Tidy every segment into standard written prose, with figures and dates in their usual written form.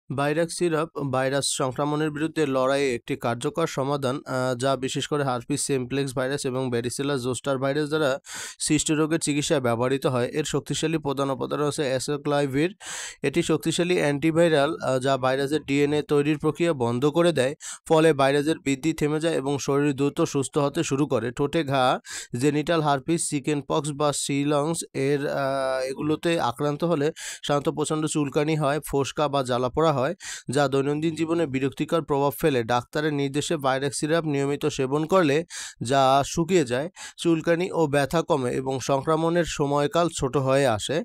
Virus syrup virus সংক্রমণের বিরুদ্ধে লড়াইয়ে একটি কার্যকর সমাধান, যা বিশেষ করে হার্পিস সিমপ্লেক্স ভাইরাস এবং ব্যারিসেলা জোস্টার ভাইরাস দ্বারা সৃষ্ট রোগের চিকিৎসায় ব্যবহৃত হয়। এর শক্তিশালী প্রধান উপাদান হচ্ছে অ্যাসাক্লাইভির। এটি শক্তিশালী অ্যান্টিভাইরাল, যা ভাইরাসের ডিএনএ তৈরির প্রক্রিয়া বন্ধ করে দেয়। ফলে ভাইরাসের বৃদ্ধি থেমে যায় এবং শরীর দ্রুত সুস্থ হতে শুরু করে। ঠোঁটে ঘা, জেনিটাল হার্পিস, চিকেন পক্স বা সিলংস এগুলোতে আক্রান্ত হলে সাধারণত প্রচণ্ড চুলকানি হয়, ফোসকা বা জ্বালাপোড়া হয়, যা দৈনন্দিন জীবনে বিরক্তিকর প্রভাব ফেলে। ডাক্তারের নির্দেশে ভাইরাস সিরাপ নিয়মিত সেবন করলে যা শুকিয়ে যায়, চুলকানি ও ব্যথা কমে এবং সংক্রমণের সময়কাল ছোট হয়ে আসে।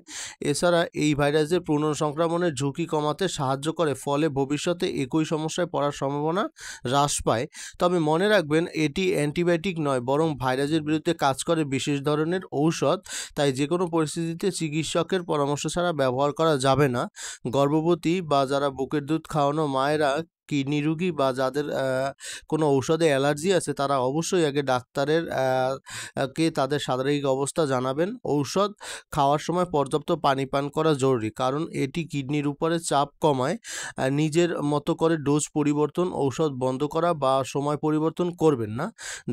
এছাড়া এই ভাইরাসের পুনঃসংক্রমণের ঝুঁকি কমাতে সাহায্য করে, ফলে ভবিষ্যতে একই সমস্যায় পড়ার সম্ভাবনা হ্রাস পায়। তবে মনে রাখবেন, এটি অ্যান্টিবায়োটিক নয়, বরং ভাইরাসের বিরুদ্ধে কাজ করে বিশেষ ধরনের ঔষধ। তাই যে কোনো পরিস্থিতিতে চিকিৎসকের পরামর্শ ছাড়া ব্যবহার করা যাবে না। গর্ভবতী বা যারা বুকের দুধ খাওয়ানো মায়েরা, কিডনি রোগী বা যাদের কোনো ঔষধে অ্যালার্জি আছে, তারা অবশ্যই আগে ডাক্তারের কে তাদের শারীরিক অবস্থা জানাবেন। ঔষধ খাওয়ার সময় পর্যাপ্ত পানি পান করা জরুরি, কারণ এটি কিডনির উপরে চাপ কমায়। নিজের মতো করে ডোজ পরিবর্তন, ঔষধ বন্ধ করা বা সময় পরিবর্তন করবেন না।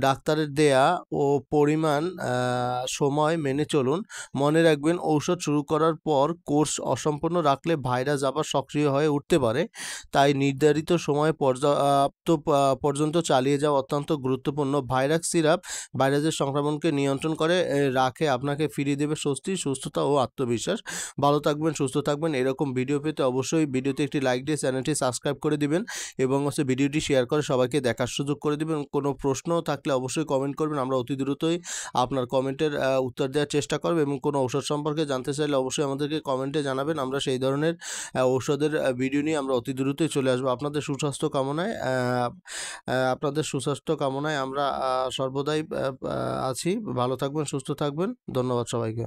ডাক্তারের দেয়া ও পরিমাণ সময় মেনে চলুন। মনে রাখবেন, ঔষধ শুরু করার পর কোর্স অসম্পূর্ণ রাখলে ভাইরাস আবার সক্রিয় হয়ে উঠতে পারে। তাই নির্ধারিত সময় পর্যন্ত চালিয়ে যাওয়া অত্যন্ত গুরুত্বপূর্ণ। ভাইরাস সিরাপ ভাইরাসের সংক্রমণকে নিয়ন্ত্রণ করে রাখে, আপনাকে ফিরিয়ে দেবে স্বস্তি, সুস্থতা ও আত্মবিশ্বাস। ভালো থাকবেন, সুস্থ থাকবেন। এরকম ভিডিও পেতে অবশ্যই ভিডিওতে একটি লাইক দিয়ে চ্যানেলটি সাবস্ক্রাইব করে দিবেন এবং ভিডিওটি শেয়ার করে সবাইকে দেখার সুযোগ করে দিবেন। কোনো প্রশ্ন থাকলে অবশ্যই কমেন্ট করবেন, আমরা অতি দ্রুতই আপনার কমেন্টের উত্তর দেওয়ার চেষ্টা করব। এবং কোনো ঔষধ সম্পর্কে জানতে চাইলে অবশ্যই আমাদেরকে কমেন্টে জানাবেন, আমরা সেই ধরনের ঔষধের ভিডিও নিয়ে আমরা অতি দ্রুতই চলে আসবো। আপনাদের সুস্বাস্থ্য কামনায় আমরা সর্বদাই আছি। ভালো থাকবেন, সুস্থ থাকবেন। ধন্যবাদ সবাইকে।